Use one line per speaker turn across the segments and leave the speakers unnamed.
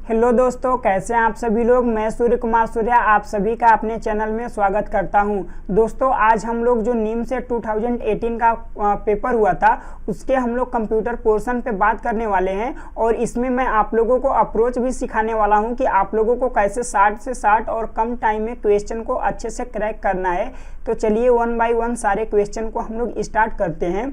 Hello दोस्तों, कैसे हैं आप सभी लोग। मैं सूर्य कुमार सूर्या आप सभी का अपने चैनल में स्वागत करता हूं। दोस्तों, आज हम लोग जो नीम से 2018 का पेपर हुआ था उसके हम लोग कंप्यूटर पोर्शन पे बात करने वाले हैं और इसमें मैं आप लोगों को अप्रोच भी सिखाने वाला हूं कि आप लोगों को कैसे 60 से 60 और कम टाइम में क्वेश्चन को अच्छे से क्रैक करना है। तो चलिए 1 बाय 1 सारे क्वेश्चन को हम लोग स्टार्ट करते हैं।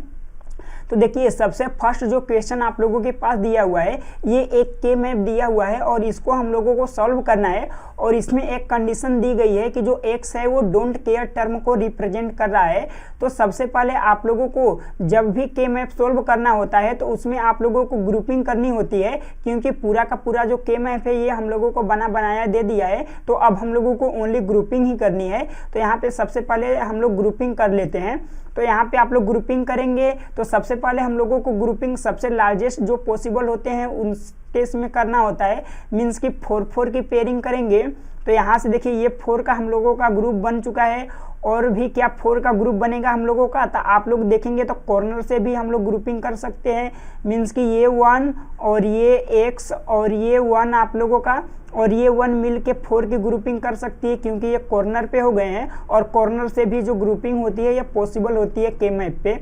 तो देखिए, सबसे फर्स्ट जो क्वेश्चन आप लोगों के पास दिया हुआ है, ये एक के मैप दिया हुआ है और इसको हम लोगों को सॉल्व करना है। और इसमें एक कंडीशन दी गई है कि जो एक्स है वो डोंट केयर टर्म को रिप्रेजेंट कर रहा है। तो सबसे पहले आप लोगों को जब भी के मैप सोल्व करना होता है तो उसमें आप लोगों को ग्रुपिंग करनी होती है, क्योंकि पूरा का पूरा जो के मैप है ये हम लोगों को बनाया दे दिया है। तो अब हम लोगों को ओनली ग्रुपिंग ही करनी है। तो यहाँ पे सबसे पहले हम लोग ग्रुपिंग कर लेते हैं। तो यहाँ पे आप लोग ग्रुपिंग करेंगे तो सबसे पहले हम लोगों को ग्रुपिंग सबसे लार्जेस्ट जो पॉसिबल होते हैं उन केस में करना होता है। मीन्स कि 4 की पेयरिंग करेंगे। तो यहाँ से देखिए, ये 4 का हम लोगों का ग्रुप बन चुका है। और भी क्या 4 का ग्रुप बनेगा हम लोगों का, तो आप लोग देखेंगे तो कॉर्नर से भी हम लोग ग्रुपिंग कर सकते हैं। मीन्स कि ये 1 और ये एक्स और ये 1 आप लोगों का और ये 1 मिल के 4 की ग्रुपिंग कर सकती है, क्योंकि ये कॉर्नर पे हो गए हैं और कॉर्नर से भी जो ग्रुपिंग होती है ये पॉसिबल होती है के मैप पे।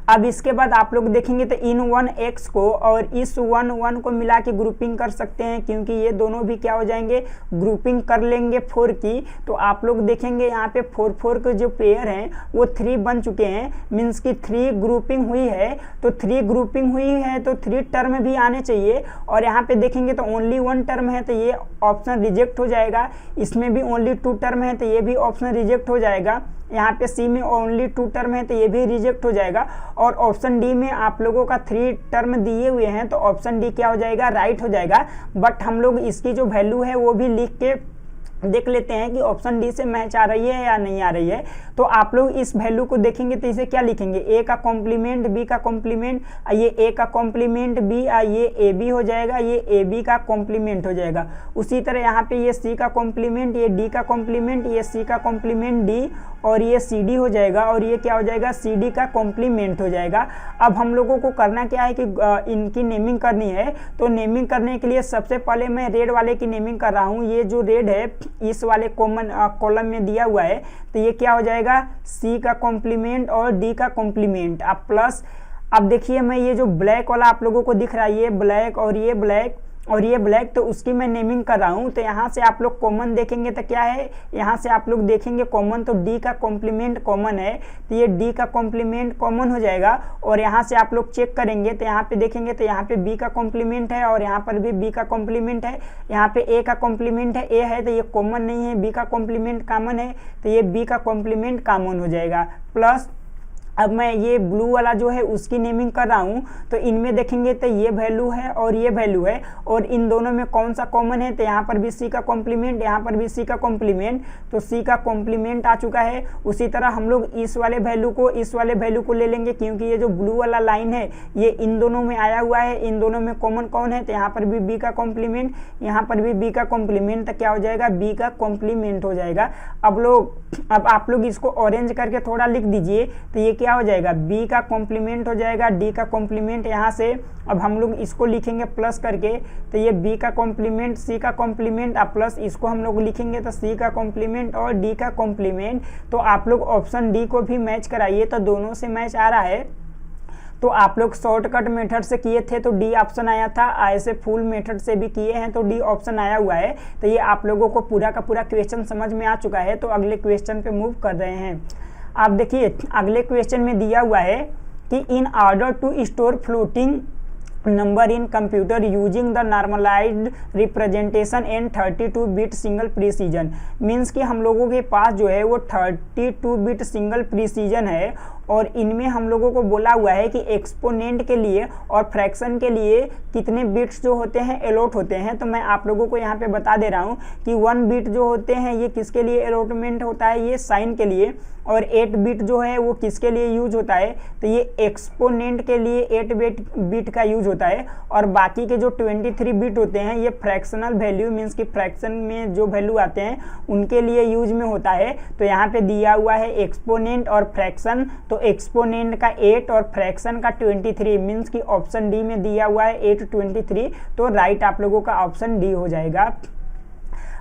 अब इसके बाद आप लोग देखेंगे तो इन 1 एक्स को और इस 1 को मिला के ग्रुपिंग कर सकते हैं, क्योंकि ये दोनों भी क्या हो जाएंगे, ग्रुपिंग कर लेंगे 4 की। तो आप लोग देखेंगे यहाँ पे 4 के जो पेयर हैं वो 3 बन चुके हैं। मीन्स कि 3 ग्रुपिंग हुई है। तो 3 ग्रुपिंग हुई है तो 3 टर्म भी आने चाहिए। और यहाँ पे देखेंगे तो ओनली 1 टर्म है तो ये ऑप्शन रिजेक्ट हो जाएगा। इसमें भी ओनली 2 टर्म है तो ये भी ऑप्शन रिजेक्ट हो जाएगा। यहाँ पे सी में ओनली 2 टर्म है तो ये भी रिजेक्ट हो जाएगा। और ऑप्शन डी में आप लोगों का 3 टर्म दिए हुए हैं तो ऑप्शन डी क्या हो जाएगा, राइट हो जाएगा। बट हम लोग इसकी जो वैल्यू है वो भी लिख के देख लेते हैं कि ऑप्शन डी से मैच आ रही है या नहीं आ रही है। तो आप लोग इस वैल्यू को देखेंगे तो इसे क्या लिखेंगे, ए का कॉम्प्लीमेंट बी का कॉम्प्लीमेंट, ये ए का कॉम्प्लीमेंट बी, ये ए बी हो जाएगा, ये ए बी का कॉम्प्लीमेंट हो जाएगा। उसी तरह यहाँ पे ये सी का कॉम्प्लीमेंट, ये डी का कॉम्प्लीमेंट, ये सी का कॉम्प्लीमेंट डी और ये सी डी हो जाएगा और ये क्या हो जाएगा, सी डी का कॉम्प्लीमेंट हो जाएगा। अब हम लोगों को करना क्या है कि इनकी नेमिंग करनी है। तो नेमिंग करने के लिए सबसे पहले मैं रेड वाले की नेमिंग कर रहा हूँ। ये जो रेड है इस वाले कॉलम में दिया हुआ है तो ये क्या हो जाएगा, सी का कॉम्प्लीमेंट और डी का कॉम्प्लीमेंट। अब प्लस, अब देखिए मैं ये जो ब्लैक वाला आप लोगों को दिख रहा है, ये ब्लैक और ये ब्लैक और ये ब्लैक, तो उसकी मैं नेमिंग कर रहा हूँ। तो यहाँ से आप लोग कॉमन देखेंगे तो क्या है, यहाँ से आप लोग देखेंगे कॉमन, तो डी का कॉम्प्लीमेंट कॉमन है तो ये डी का कॉम्प्लीमेंट कॉमन हो जाएगा। और यहाँ से आप लोग चेक करेंगे तो यहाँ पे देखेंगे तो यहाँ पे बी का कॉम्प्लीमेंट है और यहाँ पर भी बी का कॉम्प्लीमेंट है। यहाँ पे ए का कॉम्प्लीमेंट है, ए है तो ये कॉमन नहीं है, बी का कॉम्प्लीमेंट कॉमन है तो ये बी का कॉम्प्लीमेंट कॉमन हो जाएगा। प्लस अब मैं ये ब्लू वाला जो है उसकी नेमिंग कर रहा हूँ। तो इनमें देखेंगे तो ये वैल्यू है और ये वैल्यू है और इन दोनों में कौन सा कॉमन है, तो यहाँ पर भी सी का कॉम्प्लीमेंट, यहाँ पर भी सी का कॉम्प्लीमेंट, तो सी का कॉम्प्लीमेंट आ चुका है। उसी तरह हम लोग इस वाले वैल्यू को ले लेंगे, क्योंकि ये जो ब्लू वाला लाइन है ये इन दोनों में आया हुआ है। इन दोनों में कॉमन कौन है, तो यहाँ पर भी बी का कॉम्प्लीमेंट, यहाँ पर भी बी का कॉम्प्लीमेंट, तो क्या हो जाएगा, बी का कॉम्प्लीमेंट हो जाएगा। अब आप लोग इसको ऑरेंज करके थोड़ा लिख दीजिए तो ये क्या हो जाएगा, बी का कॉम्प्लीमेंट हो जाएगा, डी का कॉम्प्लीमेंट यहाँ से। अब हम लोग इसको लिखेंगे प्लस करके तो ये बी का कॉम्प्लीमेंट, सी का कॉम्प्लीमेंट, अब प्लस इसको हम लोग लिखेंगे तो सी का कॉम्प्लीमेंट और डी का कॉम्प्लीमेंट। तो आप लोग ऑप्शन डी को भी मैच कराइए तो दोनों से मैच आ रहा है। तो आप लोग शॉर्टकट मेथड से किए थे तो डी ऑप्शन आया था, ऐसे फुल मेथड से भी किए हैं तो डी ऑप्शन आया हुआ है। तो ये आप लोगों को पूरा का पूरा क्वेश्चन समझ में आ चुका है। तो अगले क्वेश्चन पे मूव कर रहे हैं। आप देखिए अगले क्वेश्चन में दिया हुआ है कि in order to store floating number in computer using the normalized representation and 32 bit single precision. Means कि हम लोगों के पास जो है वो 32 बिट सिंगल प्रिसीजन है और इनमें हम लोगों को बोला हुआ है कि एक्सपोनेंट के लिए और फ्रैक्शन के लिए कितने बिट्स जो होते हैं अलॉट होते हैं। तो मैं आप लोगों को यहाँ पे बता दे रहा हूँ कि 1 बिट जो होते हैं ये किसके लिए अलॉटमेंट होता है, ये साइन के लिए। और 8 बिट जो है वो किसके लिए यूज होता है, तो ये एक्सपोनेंट के लिए 8 बिट का यूज होता है। और बाकी के जो 23 बिट होते हैं ये फ्रैक्शनल वैल्यू, मीन्स कि फ्रैक्शन में जो वैल्यू आते हैं उनके लिए यूज में होता है। तो यहाँ पे दिया हुआ है एक्सपोनेंट और फ्रैक्शन, तो तो एक्सपोनेंट का 8 और फ्रैक्शन का 23, मीन्स कि ऑप्शन डी में दिया हुआ है 8 23, तो राइट आप लोगों का ऑप्शन डी हो जाएगा।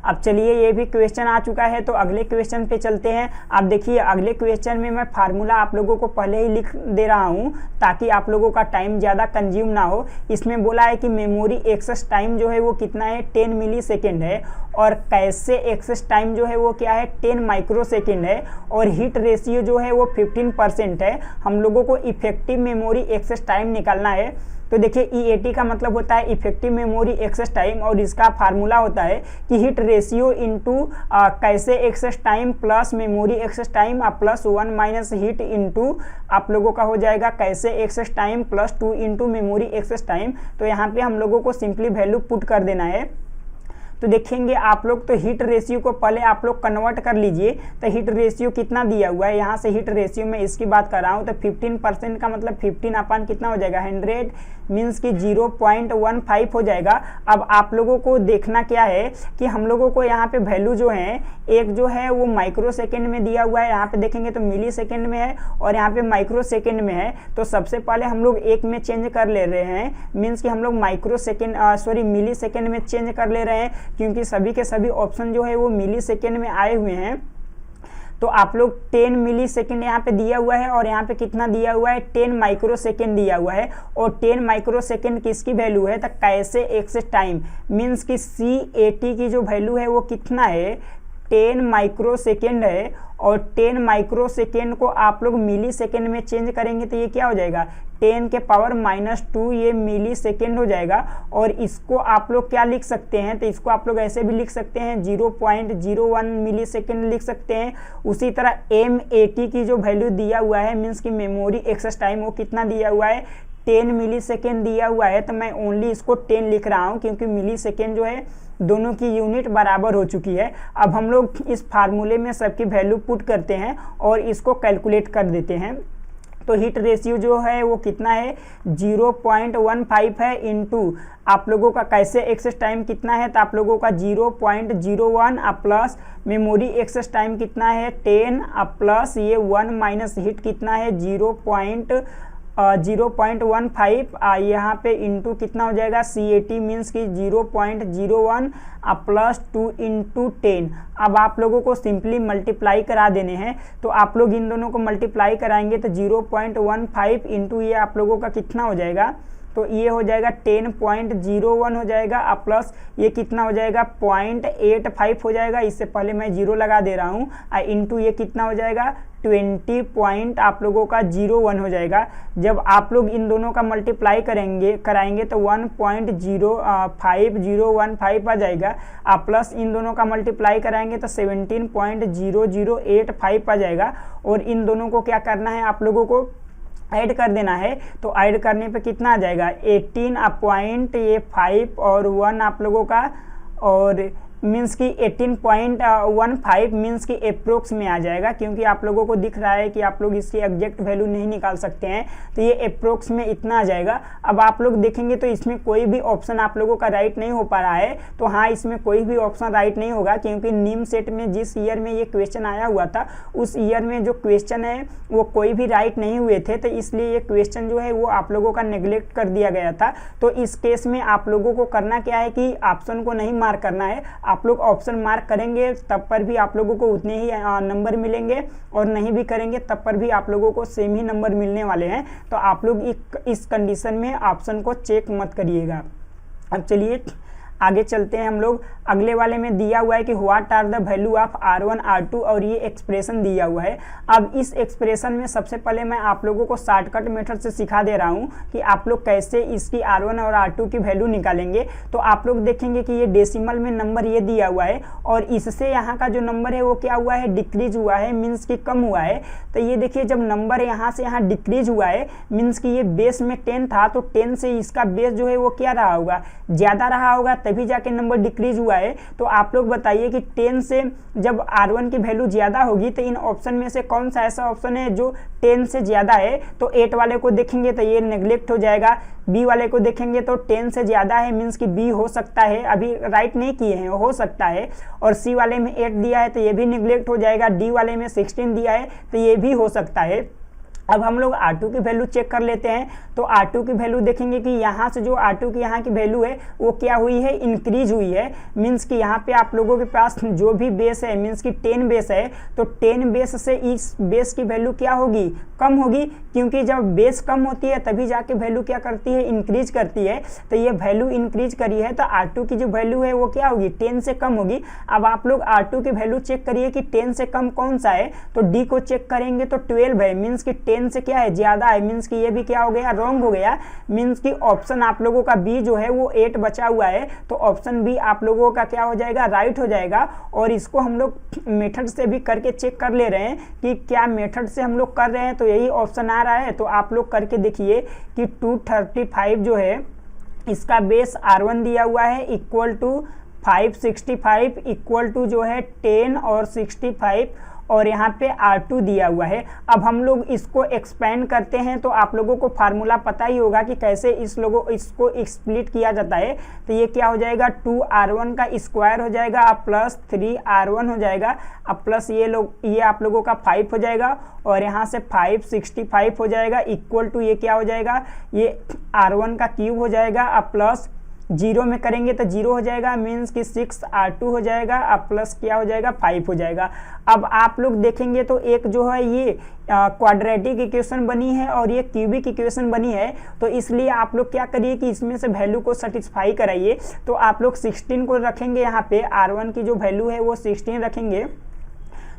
अब चलिए ये भी क्वेश्चन आ चुका है, तो अगले क्वेश्चन पे चलते हैं। आप देखिए अगले क्वेश्चन में मैं फार्मूला आप लोगों को पहले ही लिख दे रहा हूँ ताकि आप लोगों का टाइम ज़्यादा कंज्यूम ना हो। इसमें बोला है कि मेमोरी एक्सेस टाइम जो है वो कितना है, 10 मिली सेकेंड है, और कैशे एक्सेस टाइम जो है वो क्या है, 10 माइक्रो सेकेंड है, और हीट रेशियो जो है वो 15% है। हम लोगों को इफेक्टिव मेमोरी एक्सेस टाइम निकालना है। तो देखिए EAT का मतलब होता है इफेक्टिव मेमोरी एक्सेस टाइम, और इसका फार्मूला होता है कि hit ratio into cache access time plus memory access time plus 1 minus hit into आप लोगों का हो जाएगा cache access time plus 2 into memory access time. तो यहाँ पे हम लोगों को सिंपली वैल्यू पुट कर देना है। तो देखेंगे आप लोग, तो हीट रेशियो को पहले आप लोग कन्वर्ट कर लीजिए। तो हीट रेशियो कितना दिया हुआ है, यहाँ से हीट रेशियो में इसकी बात कर रहा हूँ, तो 15% का मतलब 15 अपन कितना हो जाएगा, 100, मीन्स कि 0.15 हो जाएगा। अब आप लोगों को देखना क्या है कि हम लोगों को यहाँ पे वैल्यू जो है, एक जो है वो माइक्रो सेकेंड में दिया हुआ है, यहाँ पे देखेंगे तो मिली सेकेंड में है, और यहाँ पे माइक्रो सेकेंड में है। तो सबसे पहले हम लोग एक में चेंज कर ले रहे हैं, मीन्स कि हम लोग माइक्रो सेकेंड मिली सेकेंड में चेंज कर ले रहे हैं, क्योंकि सभी के सभी ऑप्शन जो है वो मिली सेकेंड में आए हुए हैं। तो आप लोग 10 मिली सेकेंड यहाँ पे दिया हुआ है, और यहाँ पे कितना दिया हुआ है, 10 माइक्रो सेकेंड दिया हुआ है। और 10 माइक्रो सेकेंड किसकी वैल्यू है, तो कैशे एक्सेस टाइम, मीन्स कि CAT की जो वैल्यू है वो कितना है, 10 माइक्रो सेकेंड है। और 10 माइक्रो सेकेंड को आप लोग मिली सेकेंड में चेंज करेंगे तो ये क्या हो जाएगा, 10 के पावर -2 ये मिली सेकेंड हो जाएगा। और इसको आप लोग क्या लिख सकते हैं, तो इसको आप लोग ऐसे भी लिख सकते हैं, 0.01 मिली सेकेंड लिख सकते हैं। उसी तरह MAT की जो वैल्यू दिया हुआ है, मीन्स कि मेमोरी एक्सेस टाइम, वो कितना दिया हुआ है, 10 मिली सेकेंड दिया हुआ है। तो मैं ओनली इसको 10 लिख रहा हूँ, क्योंकि मिली सेकेंड जो है दोनों की यूनिट बराबर हो चुकी है। अब हम लोग इस फार्मूले में सबकी वैल्यू पुट करते हैं और इसको कैलकुलेट कर देते हैं। तो हीट रेशियो जो है वो कितना है, 0.15 है, इंटू आप लोगों का कैशे एक्सेस टाइम कितना है, तो आप लोगों का 0.01 प्लस मेमोरी एक्सेस टाइम कितना है 10 प्लस ये 1 माइनस हीट कितना है 0.15 यहाँ पे इंटू कितना हो जाएगा, CAT मीन्स की 0.01 प्लस 2 इंटू 10। अब आप लोगों को सिंपली मल्टीप्लाई करा देने हैं। तो आप लोग इन दोनों को मल्टीप्लाई कराएंगे तो 0.15 इंटू ये आप लोगों का कितना हो जाएगा, तो ये हो जाएगा 10.01 हो जाएगा, प्लस ये कितना हो जाएगा 0.85 हो जाएगा। इससे पहले मैं 0 लगा दे रहा हूँ, इंटू ये कितना हो जाएगा 20 आप लोगों का 01 हो जाएगा। जब आप लोग इन दोनों का मल्टीप्लाई कराएंगे तो 1.05015 आ जाएगा, प्लस इन दोनों का मल्टीप्लाई कराएंगे तो 17.0085 आ जाएगा। और इन दोनों को क्या करना है, आप लोगों को ऐड कर देना है। तो ऐड करने पे कितना आ जाएगा 18.5 और 1 आप लोगों का, और मीन्स की 18.15 मीन्स की अप्रोक्स में आ जाएगा, क्योंकि आप लोगों को दिख रहा है कि आप लोग इसकी एग्जैक्ट वैल्यू नहीं निकाल सकते हैं। तो ये अप्रोक्स में इतना आ जाएगा। अब आप लोग देखेंगे तो इसमें कोई भी ऑप्शन आप लोगों का राइट नहीं हो पा रहा है। तो हाँ, इसमें कोई भी ऑप्शन राइट नहीं होगा, क्योंकि निम सेट में जिस ईयर में ये क्वेश्चन आया हुआ था उस ईयर में जो क्वेश्चन है वो कोई भी राइट नहीं हुए थे। तो इसलिए ये क्वेश्चन जो है वो आप लोगों का नेग्लेक्ट कर दिया गया था। तो इस केस में आप लोगों को करना क्या है कि ऑप्शन को नहीं मार्क करना है। आप लोग ऑप्शन मार्क करेंगे तब पर भी आप लोगों को उतने ही नंबर मिलेंगे, और नहीं भी करेंगे तब पर भी आप लोगों को सेम ही नंबर मिलने वाले हैं। तो आप लोग इस कंडीशन में ऑप्शन को चेक मत करिएगा। अब चलिए आगे चलते हैं हम लोग। अगले वाले में दिया हुआ है कि what are the value of R1 R2, और ये एक्सप्रेशन दिया हुआ है। अब इस एक्सप्रेशन में सबसे पहले मैं आप लोगों को शॉर्टकट मेथड से सिखा दे रहा हूँ कि आप लोग कैसे इसकी R1 और R2 की वैल्यू निकालेंगे। तो आप लोग देखेंगे कि ये डेसिमल में नंबर ये दिया हुआ है, और इससे यहाँ का जो नंबर है वो क्या हुआ है, डिक्रीज हुआ है, मीन्स कि कम हुआ है। तो ये देखिए जब नंबर यहाँ से यहाँ डिक्रीज हुआ है, मीन्स कि ये बेस में 10 था, तो 10 से इसका बेस जो है वो क्या रहा होगा, ज़्यादा रहा होगा, तभी जाके नंबर डिक्रीज हुआ है। तो आप लोग बताइए कि 10 से जब R1 की वैल्यू ज़्यादा होगी तो इन ऑप्शन में से कौन सा ऐसा ऑप्शन है जो 10 से ज़्यादा है। तो 8 वाले को देखेंगे तो ये नेग्लेक्ट हो जाएगा। बी वाले को देखेंगे तो 10 से ज़्यादा है, मीन्स कि बी हो सकता है, अभी राइट नहीं किए हैं, हो सकता है। और सी वाले में 8 दिया है तो ये भी नेग्लेक्ट हो जाएगा। डी वाले में 16 दिया है तो ये भी हो सकता है। अब हम लोग R2 की वैल्यू चेक कर लेते हैं। तो R2 की वैल्यू देखेंगे कि यहाँ से जो R2 की यहाँ की वैल्यू है वो क्या हुई है, इंक्रीज हुई है। मीन्स कि यहाँ पे आप लोगों के पास जो भी बेस है, मीन्स कि 10 बेस है, तो 10 बेस से इस बेस की वैल्यू क्या होगी, कम होगी, क्योंकि जब बेस कम होती है तभी जाके वैल्यू क्या करती है, इंक्रीज करती है। तो ये वैल्यू इंक्रीज करी है तो R2 की जो वैल्यू है वो क्या होगी, 10 से कम होगी। अब आप लोग R2 की वैल्यू चेक करिए कि 10 से कम कौन सा है, तो D को चेक करेंगे तो 12 है। मीन्स कि 10 से क्या है, ज्यादा है। मीन्स कि ये भी क्या हो गया, रॉन्ग हो गया। मीन्स कि ऑप्शन आप लोगों का बी जो है वो 8 बचा हुआ है, तो ऑप्शन बी आप लोगों का क्या हो जाएगा, राइट हो जाएगा। और इसको हम लोग मेथड से भी करके चेक कर ले रहे हैं कि क्या मेथड से हम लोग कर रहे हैं तो यही ऑप्शन आ रहा है। तो आप लोग करके देखिए कि 235 जो है इसका बेस R1 दिया हुआ है इक्वल टू 565 इक्वल टू जो है 10 और 65 और यहाँ पे R2 दिया हुआ है। अब हम लोग इसको एक्सपेंड करते हैं तो आप लोगों को फार्मूला पता ही होगा कि कैसे इसको स्प्लिट किया जाता है। तो ये क्या हो जाएगा, 2R1 का स्क्वायर हो जाएगा अब प्लस 3R1 हो जाएगा अब प्लस ये आप लोगों का 5 हो जाएगा और यहाँ से 565 हो जाएगा इक्वल टू ये क्या हो जाएगा, ये R1 का क्यूब हो जाएगा अब प्लस 0 में करेंगे तो 0 हो जाएगा। मीन्स कि 6R2 हो जाएगा अब प्लस क्या हो जाएगा, 5 हो जाएगा। अब आप लोग देखेंगे तो एक जो है ये क्वाड्रेटिक इक्वेशन बनी है और ये क्यूबिक इक्वेशन बनी है। तो इसलिए आप लोग क्या करिए कि इसमें से वैल्यू को सेटिस्फाई कराइए। तो आप लोग 16 को रखेंगे, यहाँ पे R1 की जो वैल्यू है वो 16 रखेंगे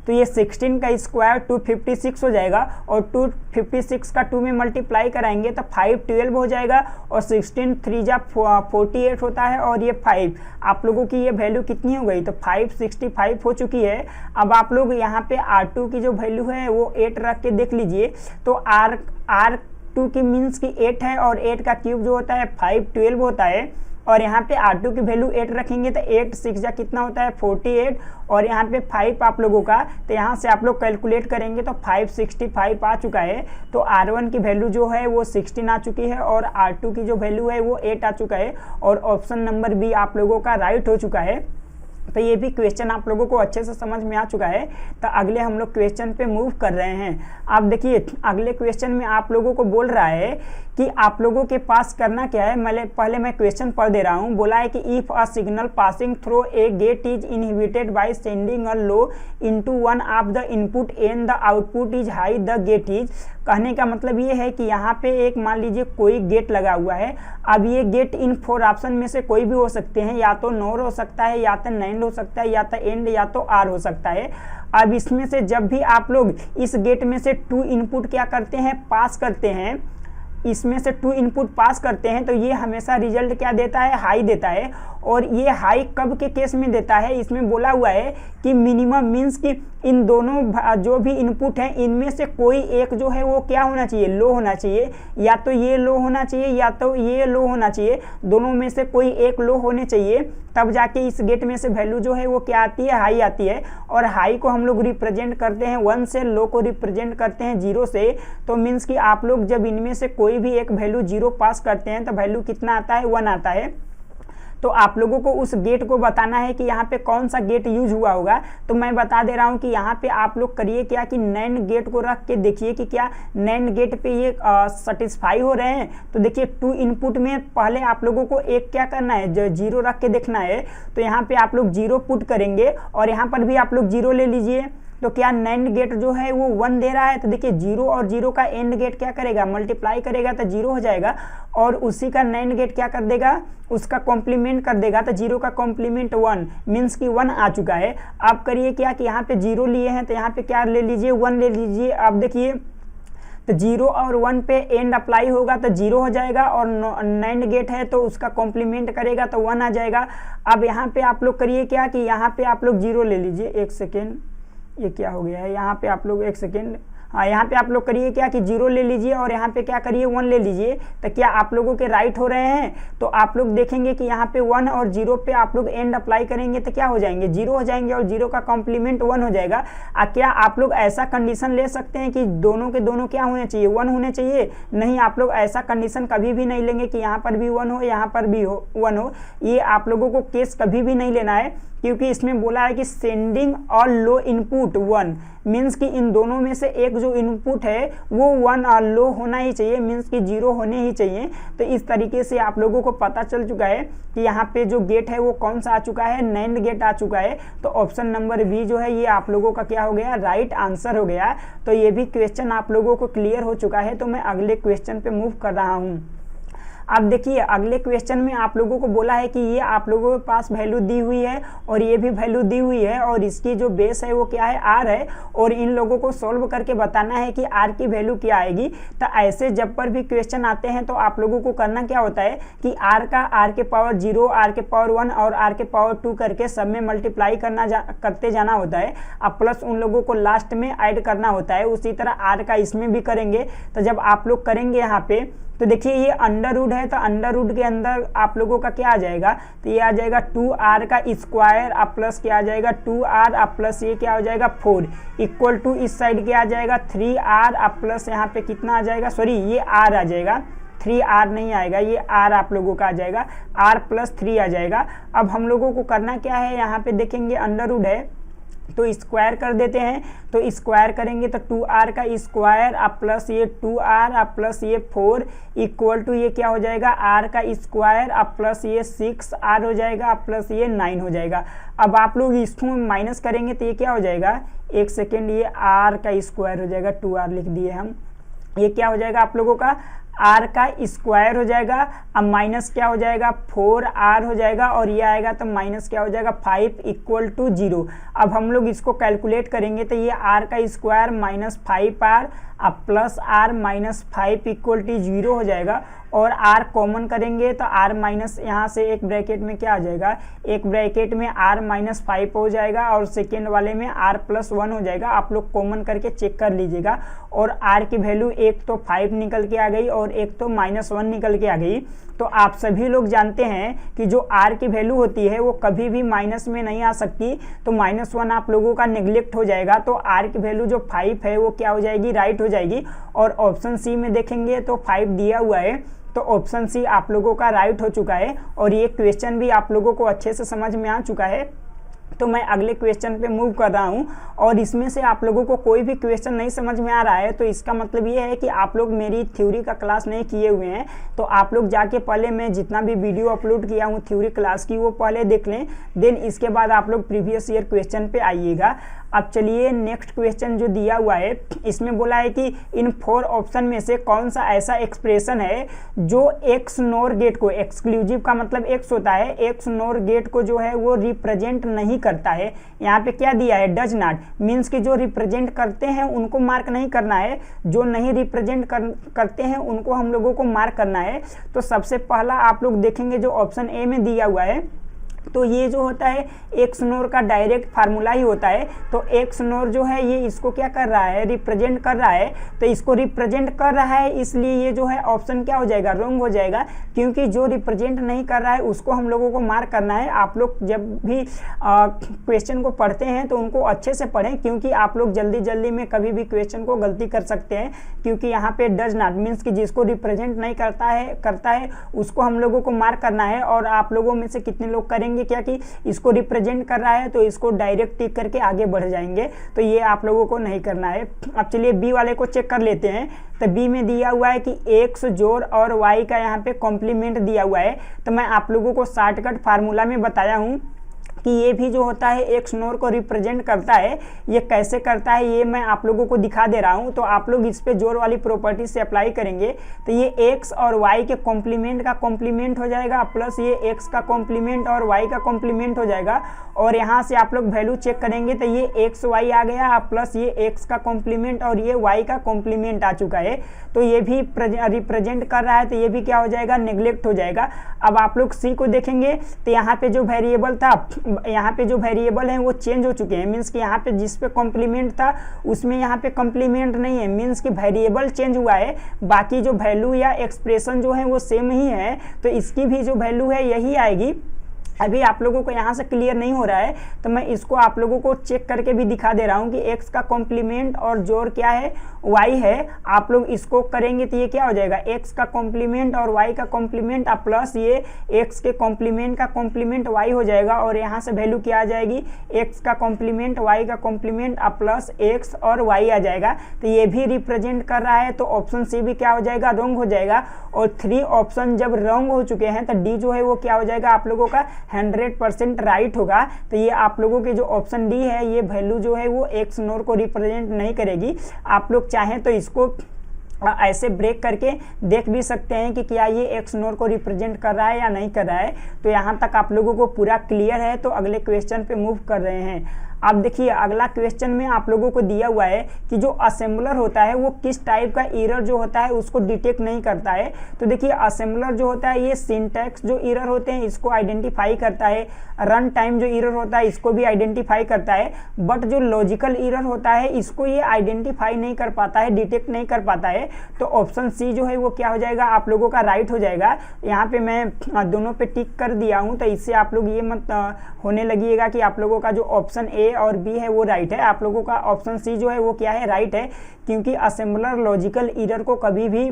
तो ये 16 का स्क्वायर 256 हो जाएगा और 256 का 2 में मल्टीप्लाई कराएंगे तो 5 12 हो जाएगा और 16 3 जा 48 होता है और ये 5 आप लोगों की ये वैल्यू कितनी हो गई, तो 565 हो चुकी है। अब आप लोग यहाँ पे R2 की जो वैल्यू है वो 8 रख के देख लीजिए। तो R2 की मीन्स की 8 है और 8 का क्यूब जो होता है 5 12 होता है और यहाँ पे R2 की वैल्यू 8 रखेंगे तो 8 6 जा कितना होता है 48 और यहाँ पे 5 आप लोगों का, तो यहाँ से आप लोग कैलकुलेट करेंगे तो 565 आ चुका है। तो R1 की वैल्यू जो है वो 16 आ चुकी है और R2 की जो वैल्यू है वो 8 आ चुका है और ऑप्शन नंबर बी आप लोगों का राइट हो चुका है। तो ये भी क्वेश्चन आप लोगों को अच्छे से समझ में आ चुका है। तो अगले हम लोग क्वेश्चन पे मूव कर रहे हैं। आप देखिए अगले क्वेश्चन में आप लोगों को बोल रहा है कि आप लोगों के पास करना क्या है। पहले मैं क्वेश्चन पढ़ दे रहा हूँ। बोला है कि if a signal passing through a gate is inhibited by sending a low into one of the input and the output is high the gate is. कहने का मतलब ये है कि यहाँ पे एक मान लीजिए कोई गेट लगा हुआ है। अब ये गेट इन 4 ऑप्शन में से कोई भी हो सकते हैं, या तो नोर हो सकता है, या तो नाइंड हो सकता है, या तो एंड, या तो आर हो सकता है। अब इसमें से जब भी आप लोग इस गेट में से 2 इनपुट क्या करते हैं, पास करते हैं, इसमें से 2 इनपुट पास करते हैं तो ये हमेशा रिजल्ट क्या देता है, हाई देता है। और ये हाई कब के केस में देता है, इसमें बोला हुआ है कि मिनिमम मीन्स कि इन दोनों जो भी इनपुट हैं इनमें से कोई एक जो है वो क्या होना चाहिए, लो होना चाहिए। या तो ये लो होना चाहिए या तो ये लो होना चाहिए, दोनों में से कोई एक लो होने चाहिए, तब जाके इस गेट में से वैल्यू जो है वो क्या आती है, हाई आती है। और हाई को हम लोग रिप्रेजेंट करते हैं 1 से, लो को रिप्रेजेंट करते हैं 0 से। तो मीन्स कि आप लोग जब इनमें से कोई भी एक वैल्यू 0 पास करते हैं तो वैल्यू कितना आता है, 1 आता है। तो आप लोगों को उस गेट को बताना है कि यहाँ पे कौन सा गेट यूज हुआ होगा। तो मैं बता दे रहा हूँ कि यहाँ पे आप लोग करिए क्या कि नैंड गेट को रख के देखिए कि क्या नैंड गेट पे ये सेटिस्फाई हो रहे हैं। तो देखिए 2 इनपुट में पहले आप लोगों को एक क्या करना है, जो 0 रख के देखना है। तो यहाँ पे आप लोग 0 पुट करेंगे और यहाँ पर भी आप लोग 0 ले लीजिए। तो क्या नैंड गेट जो है वो 1 दे रहा है, तो देखिए 0 और 0 का एंड गेट क्या करेगा, मल्टीप्लाई करेगा तो 0 हो जाएगा। और उसी का नैंड गेट क्या कर देगा, उसका कॉम्प्लीमेंट कर देगा तो 0 का कॉम्प्लीमेंट 1 मीन्स कि 1 आ चुका है। आप करिए क्या कि यहाँ पे 0 लिए हैं तो यहाँ पे क्या ले लीजिए, 1 ले लीजिए। अब देखिए तो 0 और 1 पे एंड अप्लाई होगा तो 0 हो जाएगा और नैंड गेट है तो उसका कॉम्प्लीमेंट करेगा तो 1 आ जाएगा। अब यहाँ पे आप लोग करिए क्या कि यहाँ पे आप लोग 0 ले लीजिए। एक सेकेंड, ये क्या हो गया है, यहाँ पे आप लोग एक सेकेंड, हाँ यहाँ पे आप लोग करिए क्या कि 0 ले लीजिए और यहाँ पे क्या करिए 1 ले लीजिए। तो क्या आप लोगों के राइट हो रहे हैं। तो आप लोग देखेंगे कि यहाँ पे 1 और 0 पे आप लोग एंड अप्लाई करेंगे तो क्या हो जाएंगे, 0 हो जाएंगे और 0 का कॉम्प्लीमेंट 1 हो जाएगा। क्या आप लोग ऐसा कंडीशन ले सकते हैं कि दोनों के दोनों क्या होने चाहिए, 1 होने चाहिए? नहीं, आप लोग ऐसा कंडीशन कभी भी नहीं लेंगे कि यहाँ पर भी 1 हो यहाँ पर भी 1 हो। ये आप लोगों को केस कभी भी नहीं लेना है। क्योंकि इसमें बोला है कि सेंडिंग और लो इनपुट 1, मीन्स कि इन दोनों में से एक जो इनपुट है वो 1 और लो होना ही चाहिए, मीन्स कि 0 होने ही चाहिए। तो इस तरीके से आप लोगों को पता चल चुका है कि यहाँ पे जो गेट है वो कौन सा आ चुका है, नैंड गेट आ चुका है। तो ऑप्शन नंबर बी जो है ये आप लोगों का क्या हो गया, राइट आंसर हो गया। तो ये भी क्वेश्चन आप लोगों को क्लियर हो चुका है। तो मैं अगले क्वेश्चन पे मूव कर रहा हूँ। अब देखिए अगले क्वेश्चन में आप लोगों को बोला है कि ये आप लोगों के पास वैल्यू दी हुई है और ये भी वैल्यू दी हुई है और इसकी जो बेस है वो क्या है, आर है, और इन लोगों को सॉल्व करके बताना है कि आर की वैल्यू क्या आएगी। तो ऐसे जब पर भी क्वेश्चन आते हैं तो आप लोगों को करना क्या होता है कि आर का आर के पावर 0, आर के पावर 1 और आर के पावर 2 करके सब में मल्टीप्लाई करते जाना होता है। अब प्लस उन लोगों को लास्ट में ऐड करना होता है। उसी तरह आर का इसमें भी करेंगे। तो जब आप लोग करेंगे यहाँ पे तो देखिए ये अंडर रूट है, तो अंडर रूट के अंदर आप लोगों का क्या आ जाएगा, तो ये आ जाएगा 2r का स्क्वायर अब प्लस क्या आ जाएगा 2r अब प्लस ये क्या हो जाएगा 4 इक्वल टू इस साइड क्या आ जाएगा 3r अब प्लस यहाँ पे कितना आ जाएगा, सॉरी ये r आ जाएगा, 3r नहीं आएगा, ये r आप लोगों का आ जाएगा, r प्लस 3 आ जाएगा। अब हम लोगों को करना क्या है, यहाँ पे देखेंगे अंडर रूट है तो स्क्वायर कर देते हैं। तो स्क्वायर करेंगे तो 2r का स्क्वायर अब प्लस ये 2r अब प्लस ये 4 इक्वल टू ये क्या हो जाएगा r का स्क्वायर अब प्लस ये 6r हो जाएगा अब प्लस ये 9 हो जाएगा। अब आप लोग इसको माइनस करेंगे तो ये क्या हो जाएगा, एक सेकेंड, ये r का स्क्वायर हो जाएगा, 2r लिख दिए हम, ये क्या हो जाएगा आप लोगों का r का स्क्वायर हो जाएगा। अब माइनस क्या हो जाएगा 4r हो जाएगा और ये आएगा तो माइनस क्या हो जाएगा 5 इक्वल टू 0। अब हम लोग इसको कैलकुलेट करेंगे तो ये r का स्क्वायर माइनस 5r अब plus r minus 5 equal to 0 हो जाएगा। और r कॉमन करेंगे तो r माइनस यहाँ से एक ब्रैकेट में क्या आ जाएगा, एक ब्रैकेट में r माइनस 5 हो जाएगा और सेकेंड वाले में r प्लस 1 हो जाएगा। आप लोग कॉमन करके चेक कर लीजिएगा। और r की वैल्यू एक तो 5 निकल के आ गई और एक तो माइनस 1 निकल के आ गई। तो आप सभी लोग जानते हैं कि जो r की वैल्यू होती है वो कभी भी माइनस में नहीं आ सकती, तो माइनस 1 आप लोगों का नेग्लेक्ट हो जाएगा। तो r की वैल्यू जो 5 है वो क्या हो जाएगी, राइट हो जाएगी। और ऑप्शन सी में देखेंगे तो 5 दिया हुआ है, तो ऑप्शन सी आप लोगों का राइट हो चुका है। और ये क्वेश्चन भी आप लोगों को अच्छे से समझ में आ चुका है। तो मैं अगले क्वेश्चन पे मूव कर रहा हूँ। और इसमें से आप लोगों को कोई भी क्वेश्चन नहीं समझ में आ रहा है तो इसका मतलब ये है कि आप लोग मेरी थ्योरी का क्लास नहीं किए हुए हैं। तो आप लोग जाके पहले मैं जितना भी वीडियो अपलोड किया हूँ थ्योरी क्लास की वो पहले देख लें, देन इसके बाद आप लोग प्रीवियस ईयर क्वेश्चन पे आइएगा। अब चलिए नेक्स्ट क्वेश्चन जो दिया हुआ है इसमें बोला है कि इन 4 ऑप्शन में से कौन सा ऐसा एक्सप्रेशन है जो एक्स नोर गेट को, एक्सक्लूसिव का मतलब एक्स होता है, एक्स नोर गेट को जो है वो रिप्रेजेंट नहीं करता है। यहाँ पे क्या दिया है, डज नॉट, मीन्स कि जो रिप्रेजेंट करते हैं उनको मार्क नहीं करना है, जो नहीं रिप्रेजेंट करते हैं उनको हम लोगों को मार्क करना है। तो सबसे पहला आप लोग देखेंगे जो ऑप्शन ए में दिया हुआ है, तो ये जो होता है एक्स नोर का डायरेक्ट फार्मूला ही होता है। तो एक्स नोर जो है ये इसको क्या कर रहा है, रिप्रेजेंट कर रहा है। तो इसको रिप्रेजेंट कर रहा है इसलिए ये जो है ऑप्शन क्या हो जाएगा, रॉन्ग हो जाएगा, क्योंकि जो रिप्रेजेंट नहीं कर रहा है उसको हम लोगों को मार्क करना है। आप लोग जब भी क्वेश्चन को पढ़ते हैं तो उनको अच्छे से पढ़ें, क्योंकि आप लोग जल्दी जल्दी में कभी भी क्वेश्चन को गलती कर सकते हैं। क्योंकि यहाँ पे डज नॉट मीन्स कि जिसको रिप्रेजेंट नहीं करता है उसको हम लोगों को मार्क करना है। और आप लोगों में से कितने लोग करेंगे क्या कि इसको रिप्रेजेंट कर रहा है तो इसको डायरेक्ट टिक करके आगे बढ़ जाएंगे, तो ये आप लोगों को नहीं करना है। अब चलिए बी वाले को चेक कर लेते हैं। तो बी में दिया हुआ है कि एक्स जोड़ और वाई का यहाँ पे कॉम्प्लीमेंट दिया हुआ है। तो मैं आप लोगों को शॉर्टकट फार्मूला में बताया हूँ कि ये भी जो होता है एक्स नोर को रिप्रेजेंट करता है। ये कैसे करता है ये मैं आप लोगों को दिखा दे रहा हूँ। तो आप लोग इस पे जोड़ वाली प्रॉपर्टी से अप्लाई करेंगे तो ये एक्स और वाई के कॉम्प्लीमेंट का कॉम्प्लीमेंट हो जाएगा, प्लस ये एक्स का कॉम्प्लीमेंट और वाई का कॉम्प्लीमेंट हो जाएगा। और यहाँ से आप लोग वैल्यू चेक करेंगे तो ये एक्स वाई आ गया, प्लस ये एक्स का कॉम्प्लीमेंट और ये वाई का कॉम्प्लीमेंट आ चुका है। तो ये भी रिप्रेजेंट कर रहा है, तो ये भी क्या हो जाएगा, नेग्लेक्ट हो जाएगा। अब आप लोग सी को देखेंगे तो यहाँ पे जो वेरिएबल था, यहाँ पे जो वेरिएबल हैं वो चेंज हो चुके हैं। मीन्स कि यहाँ पे जिस पे कॉम्प्लीमेंट था उसमें यहाँ पे कॉम्प्लीमेंट नहीं है, मीन्स कि वेरिएबल चेंज हुआ है, बाकी जो वैल्यू या एक्सप्रेशन जो है वो सेम ही है। तो इसकी भी जो वैल्यू है यही आएगी। अभी आप लोगों को यहाँ से क्लियर नहीं हो रहा है तो मैं इसको आप लोगों को चेक करके भी दिखा दे रहा हूँ कि x का कॉम्प्लीमेंट और जोड़ क्या है, y है। आप लोग इसको करेंगे तो ये क्या हो जाएगा, x का कॉम्प्लीमेंट और y का कॉम्प्लीमेंट प्लस ये x के कॉम्प्लीमेंट का कॉम्प्लीमेंट y हो जाएगा, और यहाँ से वैल्यू क्या आ जाएगी, x का कॉम्प्लीमेंट y का कॉम्प्लीमेंट प्लस x और y आ जाएगा। तो ये भी रिप्रेजेंट कर रहा है, तो ऑप्शन सी भी क्या हो जाएगा, रॉन्ग हो जाएगा। और 3 ऑप्शन जब रॉन्ग हो चुके हैं तो डी जो है वो क्या हो जाएगा आप लोगों का 100% राइट होगा। तो ये आप लोगों के जो ऑप्शन डी है ये वैल्यू जो है वो एक्स नोर को रिप्रेजेंट नहीं करेगी। आप लोग चाहें तो इसको ऐसे ब्रेक करके देख भी सकते हैं कि क्या ये एक्स नोर को रिप्रेजेंट कर रहा है या नहीं कर रहा है। तो यहाँ तक आप लोगों को पूरा क्लियर है, तो अगले क्वेश्चन पे मूव कर रहे हैं। अब देखिए अगला क्वेश्चन में आप लोगों को दिया हुआ है कि जो असेंबलर होता है वो किस टाइप का एरर जो होता है उसको डिटेक्ट नहीं करता है। तो देखिए असेंबलर जो होता है ये सिंटैक्स जो एरर होते हैं इसको आइडेंटिफाई करता है, रन टाइम जो एरर होता है इसको भी आइडेंटिफाई करता है, बट जो लॉजिकल एरर होता है इसको ये आइडेंटिफाई नहीं कर पाता है, डिटेक्ट नहीं कर पाता है। तो ऑप्शन सी जो है वो क्या हो जाएगा आप लोगों का राइट हो जाएगा। यहाँ पे मैं दोनों पे टिक कर दिया हूँ, तो इससे आप लोग ये मत होने लगिएगा कि आप लोगों का जो ऑप्शन ए और बी है वो राइट है। आप लोगों का ऑप्शन सी जो है वो क्या है, राइट है, क्योंकि असेंबलर लॉजिकल एरर को कभी भी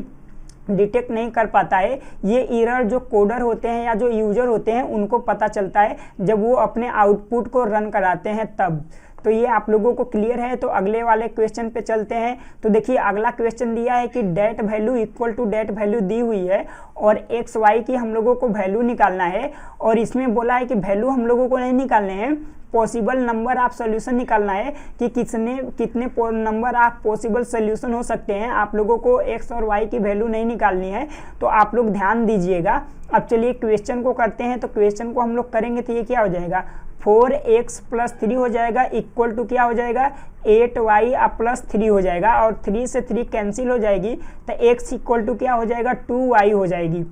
डिटेक्ट नहीं कर पाता है। ये एरर जो कोडर होते हैं या जो यूजर होते हैं उनको पता चलता है जब वो अपने आउटपुट को रन कराते हैं तब। तो ये आप लोगों को क्लियर है। तो अगले वाले क्वेश्चन पे चलते हैं। तो देखिए अगला क्वेश्चन दिया है कि date value equal to date value दी हुई है और एक्स वाई की हम लोगों को वैल्यू निकालना है, और इसमें बोला है कि वैल्यू हम लोगों को नहीं निकालने हैं, पॉसिबल नंबर आप सोल्यूशन निकालना है कि कितने नंबर आप पॉसिबल सोल्यूशन हो सकते हैं। आप लोगों को एक्स और वाई की वैल्यू नहीं निकालनी है, तो आप लोग ध्यान दीजिएगा। अब चलिए क्वेश्चन को करते हैं। तो क्वेश्चन को हम लोग करेंगे तो ये क्या हो जाएगा, 4x + 3 हो जाएगा इक्वल टू क्या हो जाएगा, 8y + 3 हो जाएगा, और 3 से 3 कैंसिल हो जाएगी तो x इक्वल टू क्या हो जाएगा, 2y हो जाएगी।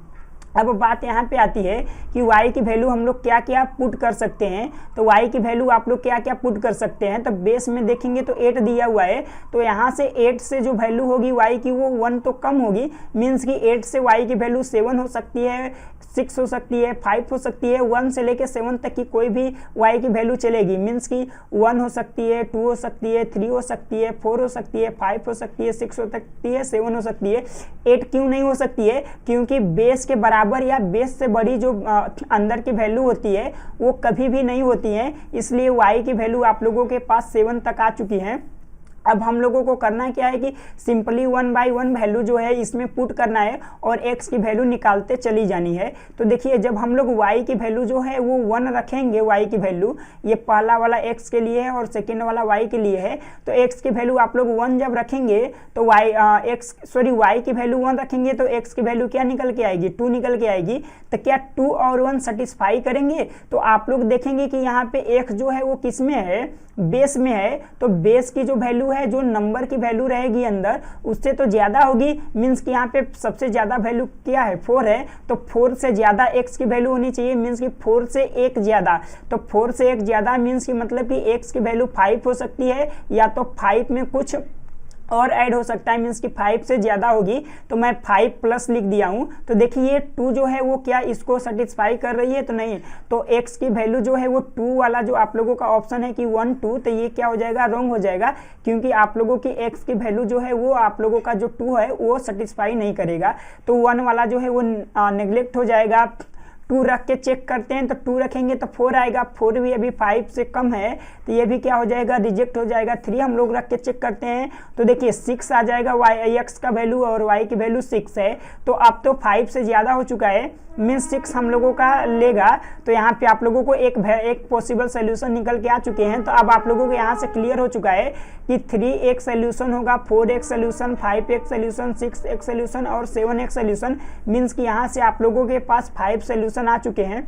अब बात यहाँ पे आती है कि y की वैल्यू हम लोग क्या क्या पुट कर सकते हैं। तो y की वैल्यू आप लोग क्या क्या पुट कर सकते हैं, तो बेस में देखेंगे तो 8 दिया हुआ है, तो यहाँ से 8 से जो वैल्यू होगी y की वो 1 तो कम होगी, मीन्स कि 8 से y की वैल्यू 7 हो सकती है, 6 हो सकती है, 5 हो सकती है, 1 से लेके 7 तक की कोई भी y की वैल्यू चलेगी। मीन्स कि 1 हो सकती है, 2 हो सकती है, 3 हो सकती है, 4 हो सकती है, 5 हो सकती है, 6 हो सकती है, 7 हो सकती है। 8 क्यों नहीं हो सकती है, क्योंकि बेस के बराबर या बेस से बड़ी जो अंदर की वैल्यू होती है वो कभी भी नहीं होती है, इसलिए y की वैल्यू आप लोगों के पास 7 तक आ चुकी है। अब हम लोगों को करना क्या है कि सिंपली 1/1 वैल्यू जो है इसमें पुट करना है और x की वैल्यू निकालते चली जानी है। तो देखिए जब हम लोग y की वैल्यू जो है वो 1 रखेंगे, y की वैल्यू ये पहला वाला x के लिए है और सेकेंड वाला y के लिए है, तो x की वैल्यू आप लोग 1 जब रखेंगे तो y की वैल्यू 1 रखेंगे तो x की वैल्यू क्या निकल के आएगी, 2 निकल के आएगी। तो क्या 2 और 1 सेटिस्फाई करेंगे, तो आप लोग देखेंगे कि यहाँ पे x जो है वो किस में है, बेस में है, तो बेस की जो वैल्यू है, जो नंबर की वैल्यू रहेगी अंदर उससे तो ज्यादा होगी। मींस कि यहाँ पे सबसे ज्यादा वैल्यू क्या है, 4 है, तो 4 से ज्यादा x की वैल्यू होनी चाहिए। मींस कि 4 से 1 ज्यादा, तो 4 से 1 ज्यादा मींस कि मतलब कि x की वैल्यू 5 हो सकती है, या तो 5 में कुछ और ऐड हो सकता है, मीन्स कि 5 से ज़्यादा होगी, तो मैं 5+ लिख दिया हूँ। तो देखिए 2 जो है वो क्या इसको सेटिस्फाई कर रही है, तो नहीं, तो x की वैल्यू जो है वो 2 वाला जो आप लोगों का ऑप्शन है कि 1 2, तो ये क्या हो जाएगा, रॉन्ग हो जाएगा, क्योंकि आप लोगों की x की वैल्यू जो है वो आप लोगों का जो 2 है वो सेटिस्फाई नहीं करेगा, तो 1 वाला जो है वो नेग्लेक्ट हो जाएगा। 2 रख के चेक करते हैं, तो 2 रखेंगे तो 4 आएगा, 4 भी अभी 5 से कम है, तो ये भी क्या हो जाएगा, रिजेक्ट हो जाएगा। 3 हम लोग रख के चेक करते हैं, तो देखिए 6 आ जाएगा, x का वैल्यू और y की वैल्यू 6 है, तो अब तो 5 से ज़्यादा हो चुका है, मीन्स 6 हम लोगों का लेगा। तो यहाँ पे आप लोगों को एक पॉसिबल सोल्यूशन निकल के आ चुके हैं। तो अब आप लोगों को यहाँ से क्लियर हो चुका है कि 3 एक सोल्यूशन होगा, 4 एक सोल्यूशन, 5 एक सोल्यूशन, 6 एक सोल्यूशन और 7 एक सोल्यूशन। मीन्स कि यहाँ से आप लोगों के पास 5 सोल्यूशन आ चुके हैं।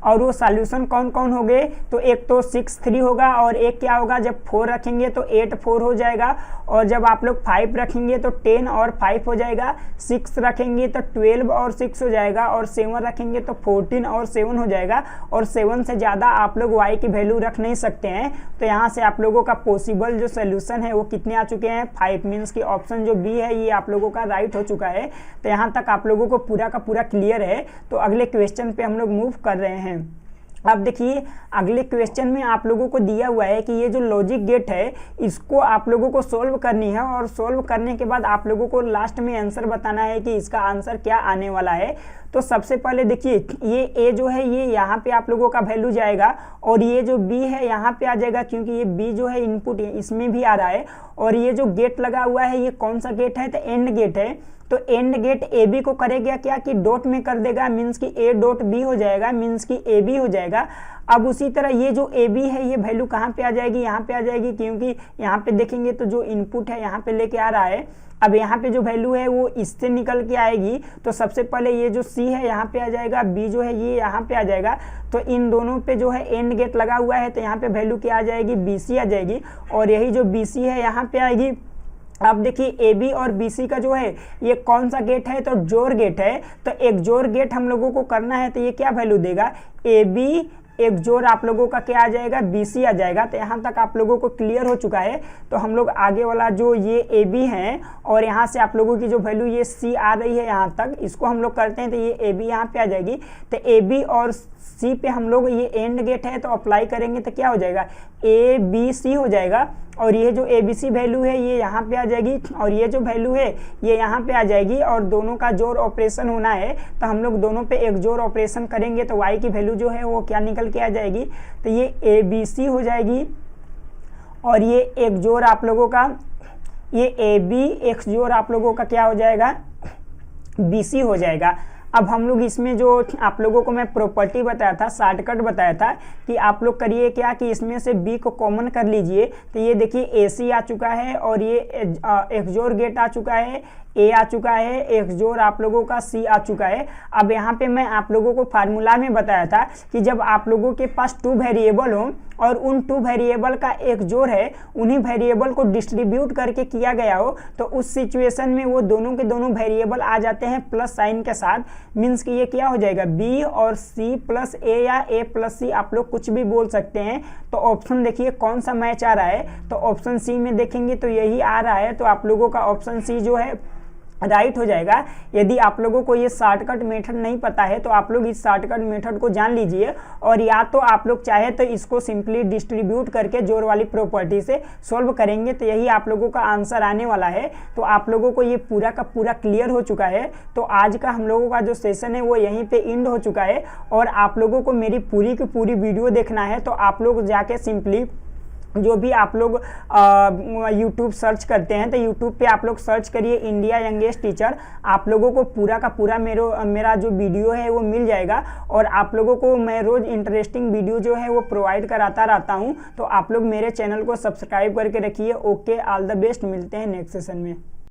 और वो सॉल्यूशन कौन कौन हो गए, तो एक तो 6 3 होगा, और एक क्या होगा, जब 4 रखेंगे तो 8 4 हो जाएगा, और जब आप लोग 5 रखेंगे तो 10 और 5 हो जाएगा, 6 रखेंगे तो 12 और 6 हो जाएगा, और 7 रखेंगे तो 14 और 7 हो जाएगा, और 7 से ज़्यादा आप लोग y की वैल्यू रख नहीं सकते हैं। तो यहाँ से आप लोगों का पॉसिबल जो सोल्यूशन है वो कितने आ चुके हैं, 5, मीन्स की ऑप्शन जो बी है ये आप लोगों का राइट हो चुका है। तो यहाँ तक आप लोगों को पूरा का पूरा क्लियर है। तो अगले क्वेश्चन पे हम लोग मूव कर रहे हैं। अब देखिए अगले क्वेश्चन में आप लोगों को दिया हुआ है कि ये जो लॉजिक गेट है इसको आप लोगों को सोल्व करनी है, और सोल्व करने के बाद आप लोगों को लास्ट में आंसर बताना है कि इसका आंसर क्या आने वाला है। तो सबसे पहले देखिए ये ए जो है ये यहाँ पे आप लोगों का वैल्यू जाएगा, और ये जो बी है यहाँ पे आ जाएगा, क्योंकि ये बी जो है इनपुट इसमें भी आ रहा है। और ये जो गेट लगा हुआ है ये कौन सा गेट है, तो एंड गेट है। तो एंड गेट ए बी को करेगा क्या कि डॉट में कर देगा, मीन्स कि ए डॉट बी हो जाएगा, मीन्स कि ए बी हो जाएगा। अब उसी तरह ये जो ए बी है ये वैल्यू कहाँ पे आ जाएगी, यहाँ पे आ जाएगी, क्योंकि यहाँ पे देखेंगे तो जो इनपुट है यहाँ पे लेके आ रहा है। अब यहाँ पे जो वैल्यू है वो इससे निकल के आएगी। तो सबसे पहले ये जो सी है यहाँ पे आ जाएगा, बी जो है ये यहाँ पे आ जाएगा। तो इन दोनों पे जो है एंड गेट लगा हुआ है, तो यहाँ पे वैल्यू क्या आ जाएगी, बी सी आ जाएगी। और यही जो बी सी है यहाँ पे आएगी। अब देखिए ए बी और बी सी का जो है ये कौन सा गेट है, तो जोर गेट है। तो एक जोर गेट हम लोगों को करना है, तो ये क्या वैल्यू देगा, ए बी एक जोर आप लोगों का क्या आ जाएगा, बी सी आ जाएगा। तो यहाँ तक आप लोगों को क्लियर हो चुका है। तो हम लोग आगे वाला जो ये ए बी है और यहाँ से आप लोगों की जो वैल्यू ये सी आ रही है यहाँ तक, इसको हम लोग करते हैं तो ये ए बी यहाँ पे आ जाएगी। तो ए बी और सी पे हम लोग ये एंड गेट है तो अप्लाई करेंगे तो क्या हो जाएगा, ए बी सी हो जाएगा। और ये जो ए बी सी वैल्यू है ये यहाँ पे आ जाएगी, और ये जो वैल्यू है ये यहाँ पे आ जाएगी। और दोनों का जोड़ ऑपरेशन होना है, तो हम लोग दोनों पे एक जोड़ ऑपरेशन करेंगे तो y की वैल्यू जो है वो क्या निकल के आ जाएगी, तो ये ए बी सी हो जाएगी। और ये एक जोड़ आप लोगों का ये ए बी एक जोड़ आप लोगों का क्या हो जाएगा, बी सी हो जाएगा। अब हम लोग इसमें जो आप लोगों को मैं प्रॉपर्टी बताया था, शॉर्टकट बताया था कि आप लोग करिए क्या कि इसमें से बी को कॉमन कर लीजिए। तो ये देखिए ए सी आ चुका है, और ये एक जोड़ गेट आ चुका है, ए आ चुका है, एक जोड़ आप लोगों का सी आ चुका है। अब यहाँ पे मैं आप लोगों को फार्मूला में बताया था कि जब आप लोगों के पास 2 वेरिएबल हो और उन 2 वेरिएबल का एक जोड़ है, उन्हीं वेरिएबल को डिस्ट्रीब्यूट करके किया गया हो, तो उस सिचुएशन में वो दोनों के दोनों वेरिएबल आ जाते हैं प्लस साइन के साथ। मीन्स कि ये क्या हो जाएगा, बी और सी प्लस ए या ए प्लस सी, आप लोग कुछ भी बोल सकते हैं। तो ऑप्शन देखिए कौन सा मैच आ रहा है, तो ऑप्शन सी में देखेंगे तो यही आ रहा है। तो आप लोगों का ऑप्शन सी जो है राइट हो जाएगा। यदि आप लोगों को ये शॉर्टकट मेथड नहीं पता है तो आप लोग इस शॉर्टकट मेथड को जान लीजिए, और या तो आप लोग चाहे तो इसको सिंपली डिस्ट्रीब्यूट करके जोड़ वाली प्रॉपर्टी से सॉल्व करेंगे, तो यही आप लोगों का आंसर आने वाला है। तो आप लोगों को ये पूरा का पूरा क्लियर हो चुका है। तो आज का हम लोगों का जो सेशन है वो यहीं पे एंड हो चुका है, और आप लोगों को मेरी पूरी की पूरी वीडियो देखना है तो आप लोग जाके सिंपली जो भी आप लोग YouTube सर्च करते हैं तो YouTube पे आप लोग सर्च करिए इंडिया यंगेस्ट टीचर, आप लोगों को पूरा का पूरा मेरा जो वीडियो है वो मिल जाएगा। और आप लोगों को मैं रोज़ इंटरेस्टिंग वीडियो जो है वो प्रोवाइड कराता रहता हूँ। तो आप लोग मेरे चैनल को सब्सक्राइब करके रखिए। ओके, ऑल द बेस्ट, मिलते हैं नेक्स्ट सेशन में।